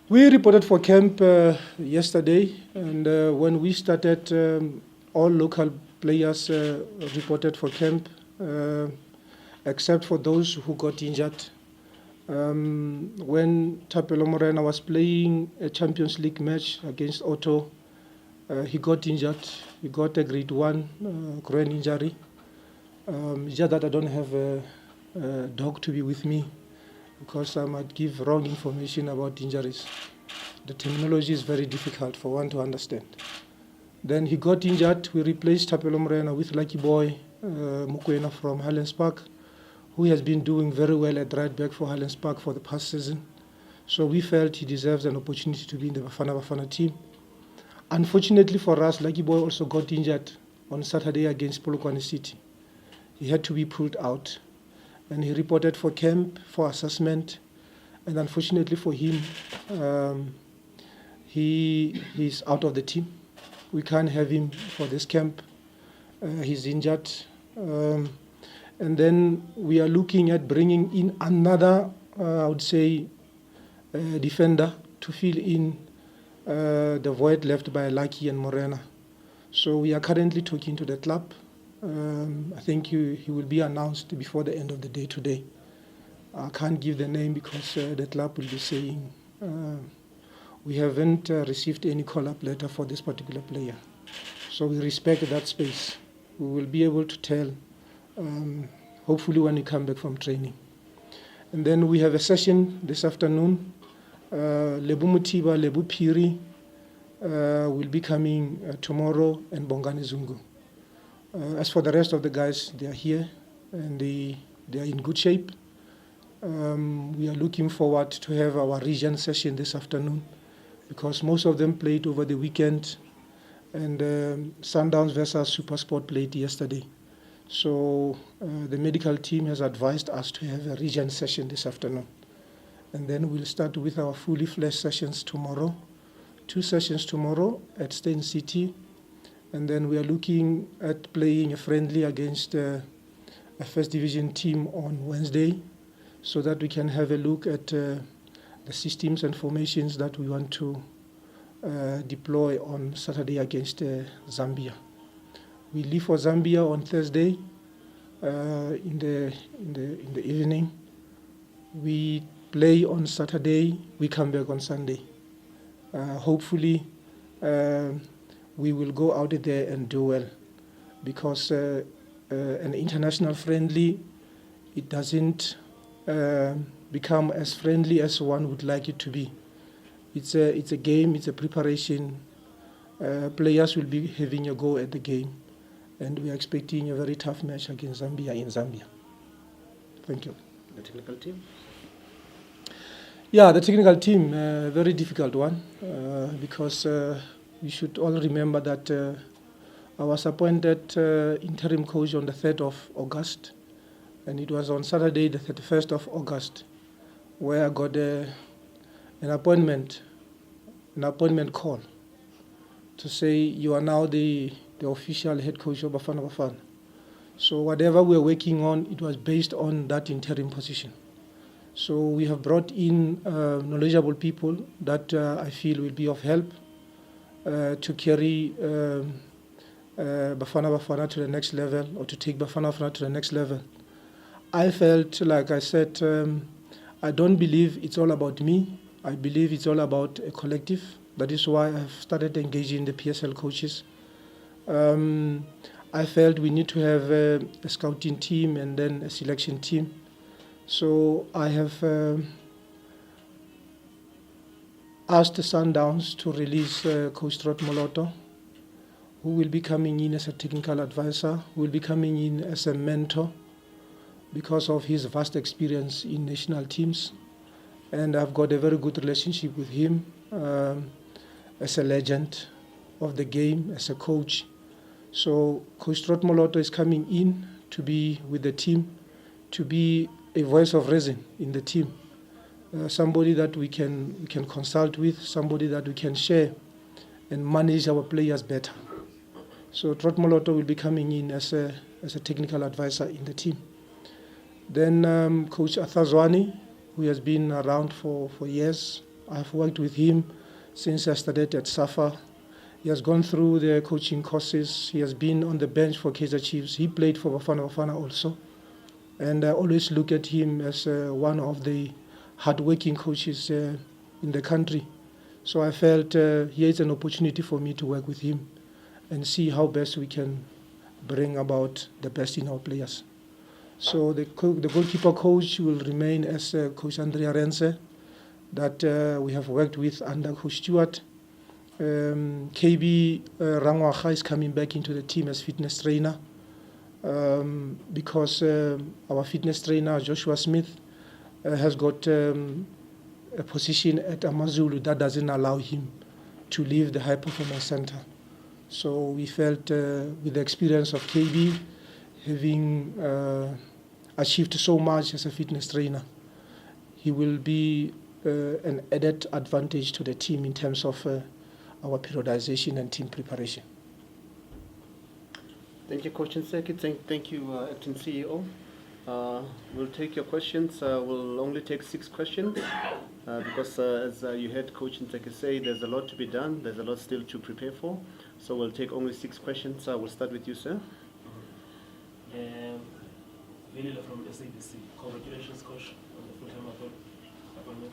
We reported for camp yesterday, and when we started, all local players reported for camp, except for those who got injured. When Thapelo Morena was playing a Champions League match against Otto, he got injured. He got a grade 1 groin injury. It's just that I don't have a dog to be with me, because I might give wrong information about injuries. The terminology is very difficult for one to understand. Then he got injured. We replaced Thapelo Morena with Lucky Boy Mukwena from Highlands Park, who has been doing very well at right back for Highlands Park for the past season. So we felt he deserves an opportunity to be in the Bafana Bafana team. Unfortunately for us, Lucky Boy also got injured on Saturday against Polokwane City. He had to be pulled out, and he reported for camp for assessment. And unfortunately for him, he's out of the team. We can't have him for this camp. He's injured. And then we are looking at bringing in another, I would say, defender to fill in the void left by Lucky and Morena. So we are currently talking to the club. I think he will be announced before the end of the day today. I can't give the name because the club will be saying we haven't received any call-up letter for this particular player. So we respect that space. We will be able to tell, hopefully when we come back from training. And then we have a session this afternoon. Lebu Mutiba, Lebu Piri will be coming tomorrow, and Bongani Zungu. As for the rest of the guys, they are here and they are in good shape. We are looking forward to have our region session this afternoon, because most of them played over the weekend, and Sundowns versus Supersport played yesterday. So the medical team has advised us to have a region session this afternoon. And then we'll start with our fully fledged sessions tomorrow. 2 sessions tomorrow at Stein City. And then we are looking at playing a friendly against a first division team on Wednesday, so that we can have a look at the systems and formations that we want to deploy on Saturday against Zambia. We leave for Zambia on Thursday in the evening. We play on Saturday. We come back on Sunday. Hopefully, we will go out there and do well, because an international friendly, it doesn't become as friendly as one would like it to be. It's a game, it's a preparation. Players will be having a go at the game, and we are expecting a very tough match against Zambia in Zambia. Thank you. The technical team? Yeah, the technical team, very difficult one, because we should all remember that I was appointed interim coach on the 3rd of August, and it was on Saturday, the 31st of August, where I got an appointment call to say you are now the official head coach of Bafana Bafana. So whatever we are working on, it was based on that interim position. So we have brought in knowledgeable people that I feel will be of help to carry Bafana Bafana to the next level, or to take Bafana Bafana to the next level. I felt, like I said, I don't believe it's all about me. I believe it's all about a collective. That is why I've started engaging the PSL coaches. I felt we need to have a scouting team and then a selection team. So I have asked the Sundowns to release Coach Trot Moloto, who will be coming in as a technical advisor, who will be coming in as a mentor because of his vast experience in national teams. And I've got a very good relationship with him as a legend of the game, as a coach. So Coach Trot Moloto is coming in to be with the team, to be a voice of reason in the team, somebody that we can consult with, somebody that we can share and manage our players better. So Trot Moloto will be coming in as a technical advisor in the team. Then Coach Athazwani, who has been around for years, I've worked with him since I started at SAFA. He has gone through the coaching courses. He has been on the bench for Kaizer Chiefs. He played for Bafana Bafana also. And I always look at him as one of the hard-working coaches in the country. So I felt here is an opportunity for me to work with him and see how best we can bring about the best in our players. So the goalkeeper coach will remain as Coach Andrea Rense, that we have worked with under Coach Stewart. KB Rangwacha is coming back into the team as fitness trainer because our fitness trainer, Joshua Smith, has got a position at Amazulu that doesn't allow him to leave the high performance center. So we felt with the experience of KB, having achieved so much as a fitness trainer, he will be an added advantage to the team in terms of our periodization and team preparation. Thank you, Coach Ntseki. Thank you, Acting CEO. We'll take your questions. We'll only take 6 questions because as you heard Coach Ntseki say, there's a lot to be done. There's a lot still to prepare for. So we'll take only 6 questions. We'll start with you, sir. Vanilla from SABC. Congratulations, Coach, on the full-time appointment.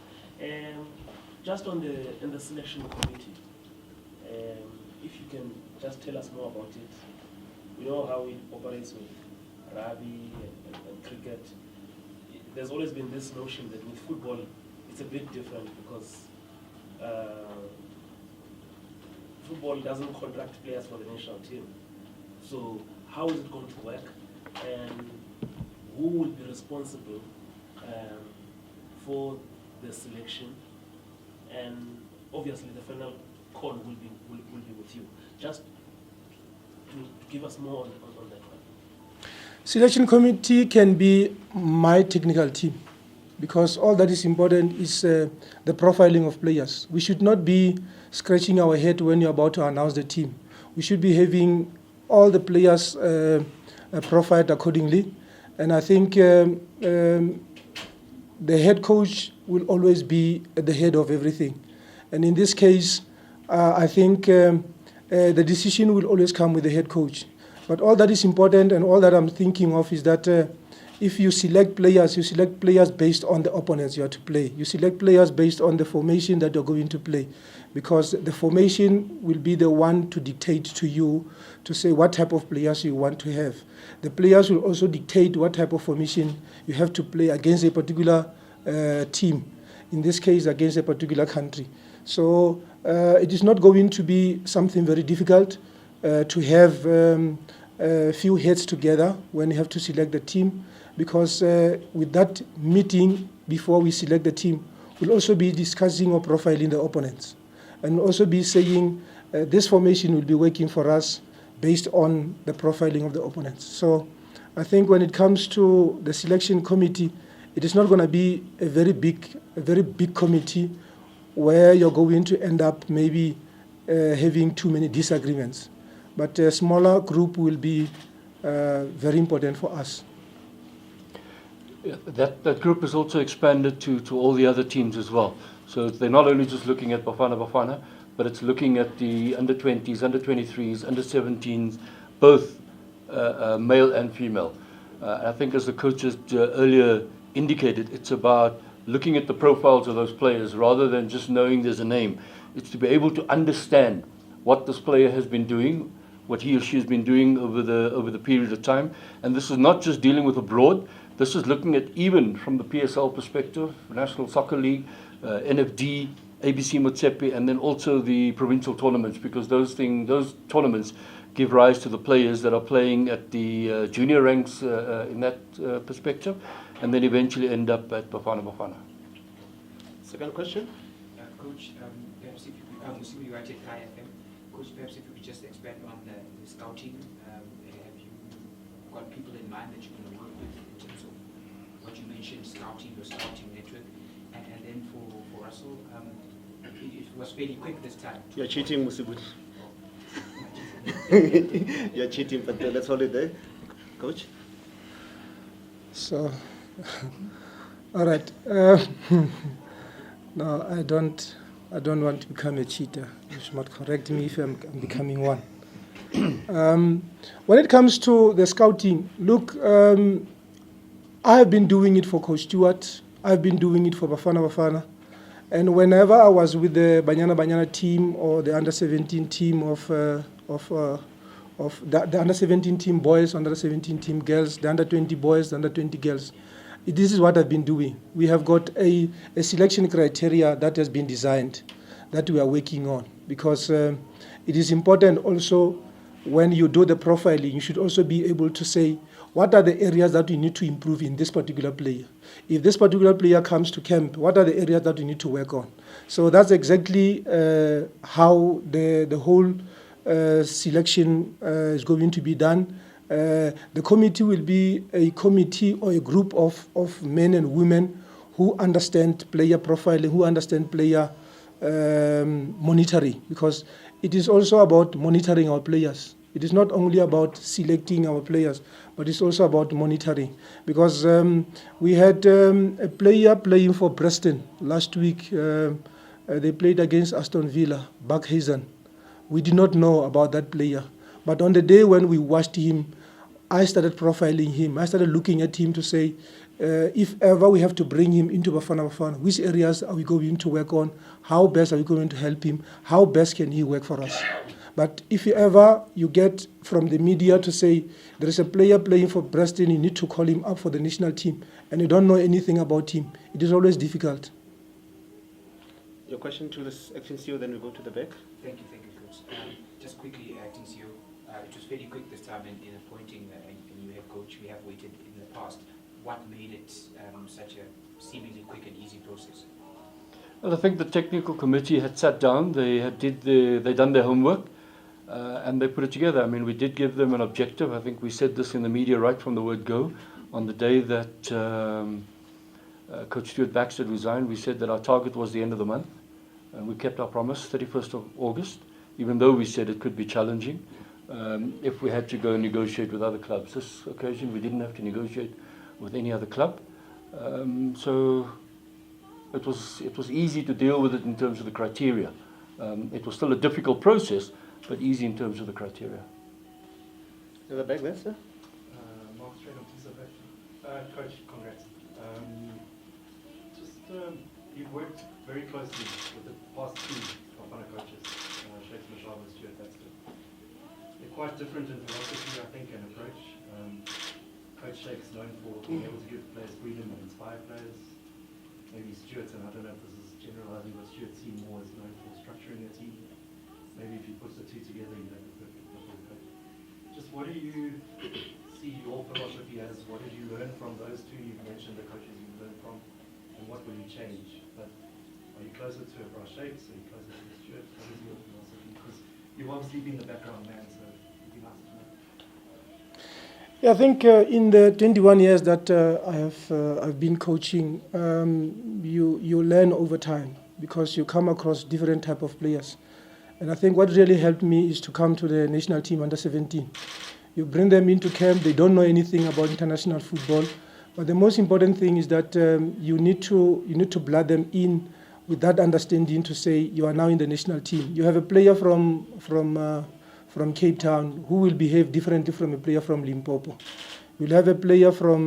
Just on the selection committee, if you can just tell us more about it. We know how it operates with rugby and cricket. There's always been this notion that with football, it's a bit different because football doesn't contract players for the national team. So how is it going to work? And who will be responsible for the selection? And obviously the final call will be with you. Just to give us more on that one. Selection committee can be my technical team because all that is important is the profiling of players. We should not be scratching our head when you're about to announce the team. We should be having all the players profiled accordingly. And I think the head coach will always be at the head of everything. And in this case, I think the decision will always come with the head coach. But all that is important and all that I'm thinking of is that if you select players based on the opponents you are to play. You select players based on the formation that you're going to play. Because the formation will be the one to dictate to you to say what type of players you want to have. The players will also dictate what type of formation you have to play against a particular team. In this case, against a particular country. So it is not going to be something very difficult to have a few heads together when you have to select the team, because with that meeting before we select the team, we'll also be discussing or profiling the opponents, and also be saying this formation will be working for us based on the profiling of the opponents. So I think when it comes to the selection committee, it is not going to be a very big committee where you're going to end up maybe having too many disagreements. But a smaller group will be very important for us. Yeah, that group is also expanded to all the other teams as well. So they're not only just looking at Bafana Bafana, but it's looking at the under-20s, under-23s, under-17s, both male and female. I think as the coaches earlier indicated, it's about looking at the profiles of those players rather than just knowing there's a name. It's to be able to understand what this player has been doing, what he or she has been doing over the period of time. And this is not just dealing with abroad. This is looking at even from the PSL perspective, National Soccer League, NFD, ABC Motsepe, and then also the provincial tournaments, because those tournaments give rise to the players that are playing at the junior ranks in that perspective, and then eventually end up at Bafana Bafana. Second question? Coach, perhaps if you could, I'm assuming you are at IFM. Coach, perhaps if you could just expand on the scouting. Have you got people in mind that you're going to work with in terms of what you mentioned, scouting, your scouting network? And then for Russell, it was fairly quick this time. You're cheating, Musibut. You're cheating, but let's hold it there. Coach? So, all right. No, I don't want to become a cheater. You should not correct me if I'm becoming one. When it comes to the scouting, look, I have been doing it for Coach Stewart. I've been doing it for Bafana Bafana. And whenever I was with the Banyana team or the under-17 team of the under-17 team boys, under-17 team girls, the under-20 boys, the under-20 girls, this is what I've been doing. We have got a selection criteria that has been designed that we are working on, because it is important also when you do the profiling, you should also be able to say, what are the areas that we need to improve in this particular player? If this particular player comes to camp, what are the areas that we need to work on? So that's exactly how the whole selection is going to be done. The committee will be a committee or a group of men and women who understand player profiling, who understand player monitoring, because it is also about monitoring our players. It is not only about selecting our players, but it's also about monitoring. Because we had a player playing for Preston last week. They played against Aston Villa, Buckhazen. We did not know about that player. But on the day when we watched him, I started profiling him. I started looking at him to say, if ever we have to bring him into Bafana Bafana, which areas are we going to work on? How best are we going to help him? How best can he work for us? But if you get from the media to say there is a player playing for Preston, you need to call him up for the national team, and you don't know anything about him, it is always difficult. Your question to the acting CEO, then we go to the back. Thank you, Coach. Just quickly, acting CEO, it was very quick this time in appointing a new head coach. We have waited in the past. What made it such a seemingly quick and easy process? Well, I think the technical committee had sat down. They done their homework. And they put it together. I mean, we did give them an objective. I think we said this in the media right from the word go. On the day that Coach Stuart Baxter resigned, we said that our target was the end of the month. And we kept our promise, 31st of August, even though we said it could be challenging if we had to go and negotiate with other clubs. This occasion, we didn't have to negotiate with any other club. So it was easy to deal with it in terms of the criteria. It was still a difficult process, but easy in terms of the criteria. In the back there, sir? Mark Strain of TISA. Coach, congrats. You've worked very closely with the past two Bafana coaches, Shakes Mashaba and Stuart Baxter. They're quite different in philosophy, I think, and approach. Coach Shakes known for being able to give players freedom and inspire players. Maybe Stuart, and I don't know if this is generalizing, but Stuart seemed more as known for structuring a team. Maybe if you put the two together, you don't have a perfect coach. Just what do you see your philosophy as? What did you learn from those two? You've mentioned the coaches you've learned from, and what will you change? But are you closer to a Bra Shakes? Are you closer to a Stuart? What is your philosophy? Because you've obviously been the background man, so it'd be nice to know. Yeah, I think in the 21 years that I've been coaching, you learn over time, because you come across different type of players. And I think what really helped me is to come to the national team under 17. You bring them into camp, they don't know anything about international football, but the most important thing is that you need to blood them in with that understanding to say you are now in the national team. You have a player from Cape Town who will behave differently from a player from Limpopo. You'll have a player from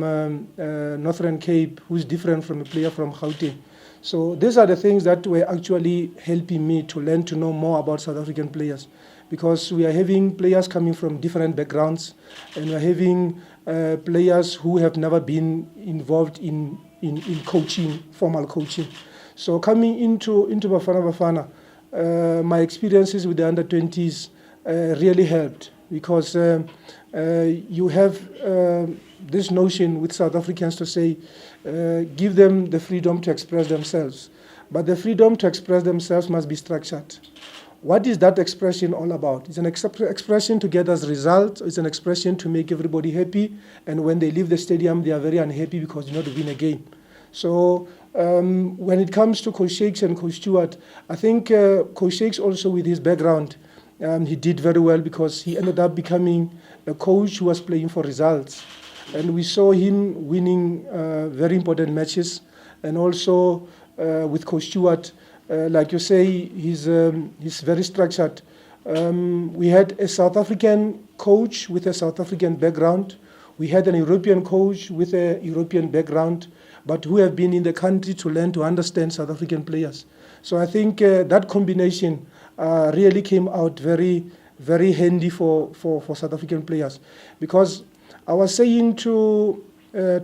Northern Cape who's different from a player from Gauteng. So these are the things that were actually helping me to learn to know more about South African players, because we are having players coming from different backgrounds, and we are having players who have never been involved in coaching, formal coaching. So coming into Bafana Bafana, my experiences with the under-20s really helped, because you have this notion with South Africans to say, give them the freedom to express themselves. But the freedom to express themselves must be structured. What is that expression all about? It's an expression to get us results. It's an expression to make everybody happy. And when they leave the stadium, they are very unhappy because they did not win a game. So when it comes to Coach Shakes and Coach Stewart, I think Coach Shakes also with his background, he did very well, because he ended up becoming a coach who was playing for results. And we saw him winning very important matches, and also with Coach Stewart. Like you say, he's very structured. We had a South African coach with a South African background. We had an European coach with a European background, but who have been in the country to learn to understand South African players. So I think that combination really came out very, very handy for South African players. Because I was saying to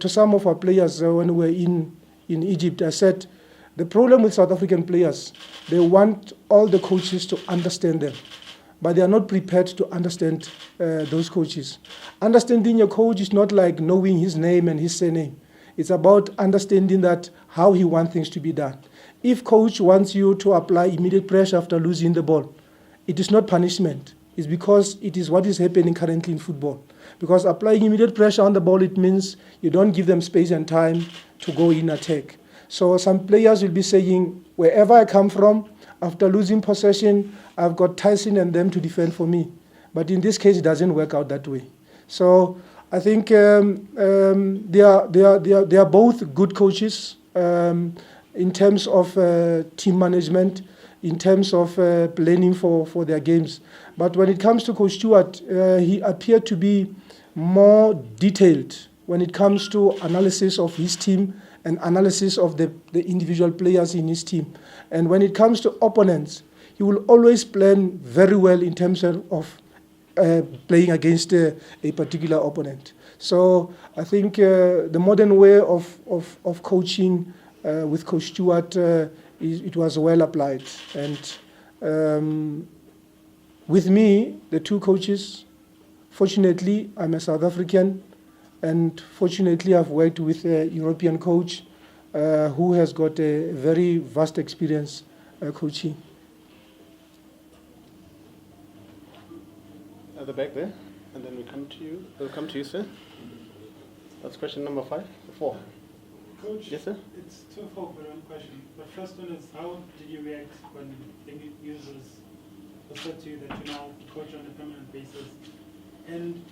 some of our players when we were in Egypt, I said, the problem with South African players, they want all the coaches to understand them, but they are not prepared to understand those coaches. Understanding your coach is not like knowing his name and his surname. It's about understanding that how he wants things to be done. If coach wants you to apply immediate pressure after losing the ball, it is not punishment. It's because it is what is happening currently in football. Because applying immediate pressure on the ball, it means you don't give them space and time to go in attack. So some players will be saying, wherever I come from, after losing possession, I've got Tyson and them to defend for me. But in this case, it doesn't work out that way. So I think they are both good coaches in terms of team management, in terms of planning for their games. But when it comes to Coach Stewart, he appeared to be more detailed when it comes to analysis of his team and analysis of the individual players in his team. And when it comes to opponents, he will always plan very well in terms of playing against a particular opponent. So I think the modern way of coaching with Coach Stewart, it was well applied. And with me, the two coaches, fortunately, I'm a South African, and fortunately, I've worked with a European coach who has got a very vast experience coaching. At the back there, and then we come to you. We'll come to you, sir. That's question number 4. Coach, yes, sir. It's twofold, but one question. The first one is, how did you react when the news was said to you that you now coach on a permanent basis? And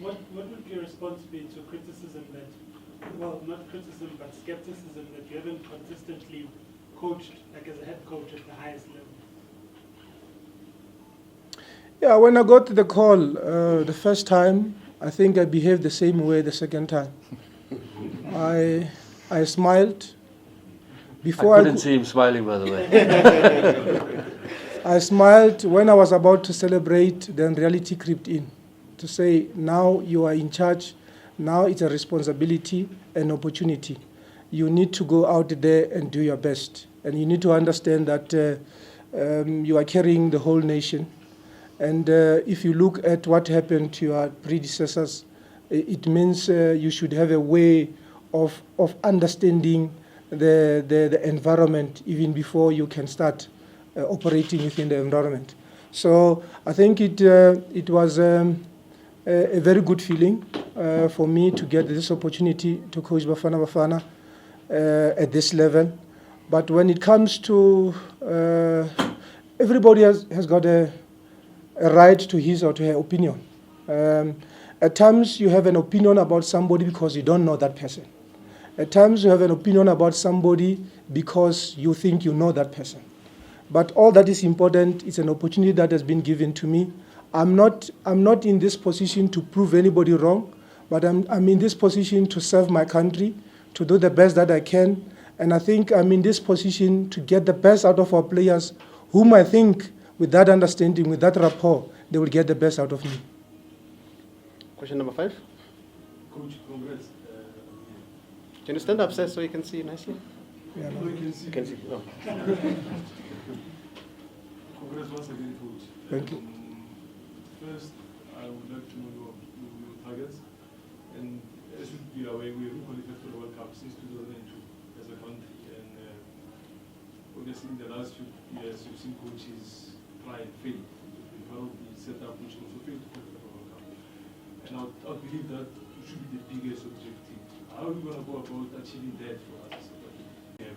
what would your response be to criticism that, well, not criticism, but skepticism that you haven't consistently coached, like as a head coach at the highest level? Yeah, when I got the call the first time, I think I behaved the same way the second time. I smiled. Before I couldn't see him smiling, by the way. I smiled when I was about to celebrate, then reality crept in to say, now you are in charge, now it's a responsibility and opportunity. You need to go out there and do your best. And you need to understand that you are carrying the whole nation. And if you look at what happened to your predecessors, it means you should have a way of understanding the environment even before you can start operating within the environment. So I think it was a very good feeling for me to get this opportunity to coach Bafana Bafana at this level. But when it comes to everybody has got a right to his or to her opinion. At times you have an opinion about somebody because you don't know that person. At times you have an opinion about somebody because you think you know that person. But all that is important is an opportunity that has been given to me. I'm not in this position to prove anybody wrong, but I'm in this position to serve my country, to do the best that I can. And I think I'm in this position to get the best out of our players, whom I think with that understanding, with that rapport, they will get the best out of me. Question number 5. Coach, congrats. Can you stand up, sir, so you can see nicely? Yeah, no. You can see. Oh. Congrats once again, Coach. Thank you. First, I would like to know your targets. And as you are aware, we have qualified for the World Cup since 2002 as a country. And obviously, in the last few years, you've seen coaches try and fail. You've part of the setup which also failed to qualify for the World Cup. And I believe that should be the biggest objective. How are we going to go about achieving that for us as a country?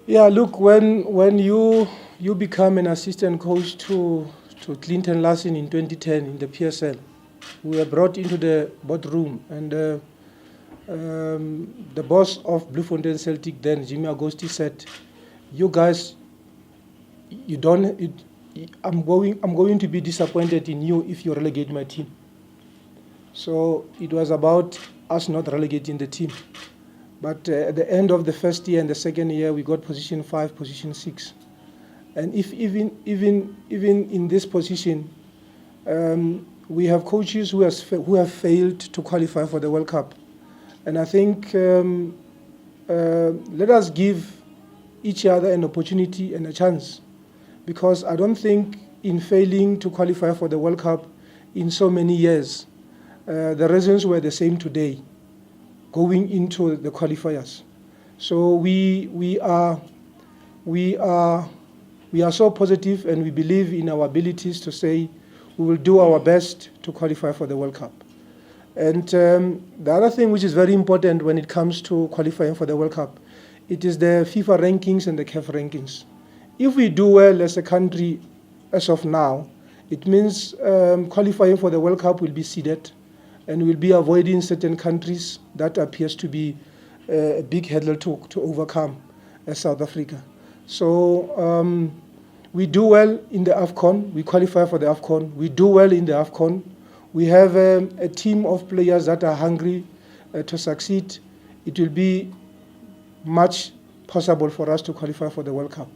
Yeah, look, when you become an assistant coach to Clinton Larson in 2010 in the PSL, we were brought into the boardroom, and the boss of Bloemfontein Celtic then, Jimmy Agosti, said, "You guys, you don't. I'm going to be disappointed in you if you relegate my team." So it was about us not relegating the team. But at the end of the first year and the second year, we got position 5, position 6. And if even in this position, we have coaches who have failed to qualify for the World Cup. And I think let us give each other an opportunity and a chance, because I don't think in failing to qualify for the World Cup in so many years, the reasons were the same today, going into the qualifiers. So we are so positive, and we believe in our abilities to say we will do our best to qualify for the World Cup. And the other thing which is very important when it comes to qualifying for the World Cup, it is the FIFA rankings and the CAF rankings. If we do well as a country as of now, it means qualifying for the World Cup will be seeded, and we'll be avoiding certain countries that appears to be a big hurdle to overcome as South Africa. So we do well in the AFCON, we qualify for the AFCON, we do well in the AFCON. We have a team of players that are hungry to succeed. It will be much possible for us to qualify for the World Cup.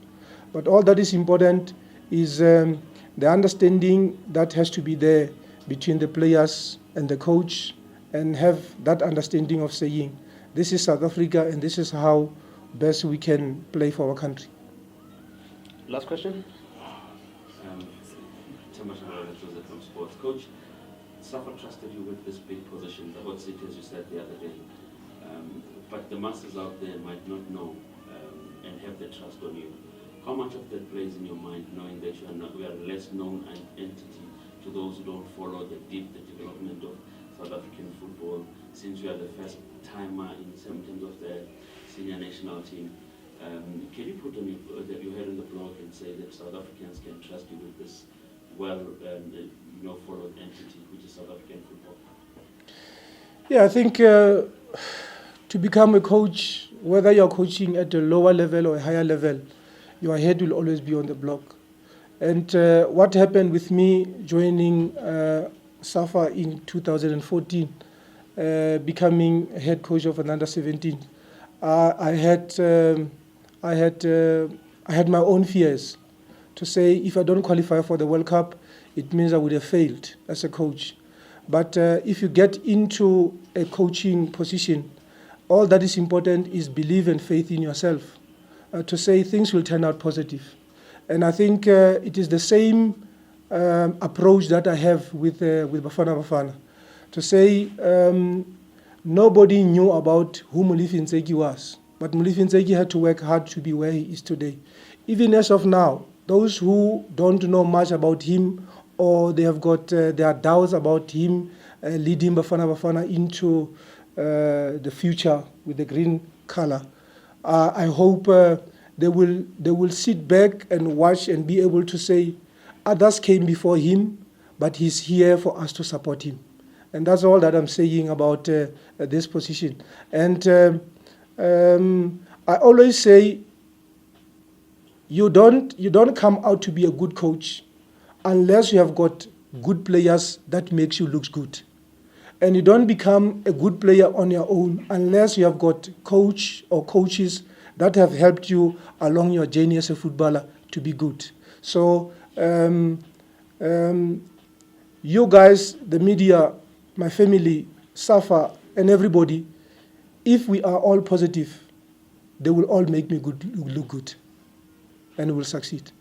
But all that is important is the understanding that has to be there between the players and the coach, and have that understanding of saying, this is South Africa and this is how best we can play for our country. Last question. Thomas from Sports. Coach, SAFA trusted you with this big position, the hot seat, as you said the other day. But the masses out there might not know and have the trust on you. How much of that plays in your mind, knowing that we are a less known entity to those who don't follow the development of South African football, since you are the first timer in terms of the senior national team? Can you put on your head on the blog and say that South Africans can trust you with this followed entity, which is South African football? Yeah, I think to become a coach, whether you're coaching at a lower level or a higher level, your head will always be on the block. And what happened with me joining SAFA in 2014, becoming head coach of an under-17, I had my own fears to say, if I don't qualify for the World Cup, it means I would have failed as a coach. But if you get into a coaching position, all that is important is belief and faith in yourself, to say things will turn out positive. And I think it is the same approach that I have with Bafana Bafana, to say nobody knew about who Molefe Ntseki was, but Molefe Ntseki had to work hard to be where he is today. Even as of now, those who don't know much about him, or they have got their doubts about him leading Bafana Bafana into the future with the green color, I hope they will sit back and watch and be able to say, others came before him, but he's here for us to support him. And that's all that I'm saying about this position. And I always say, you don't come out to be a good coach unless you have got good players that makes you look good. And you don't become a good player on your own unless you have got coach or coaches that have helped you along your journey as a footballer to be good. So you guys, the media, my family, SAFA, and everybody, if we are all positive, they will all make me look good, and we will succeed.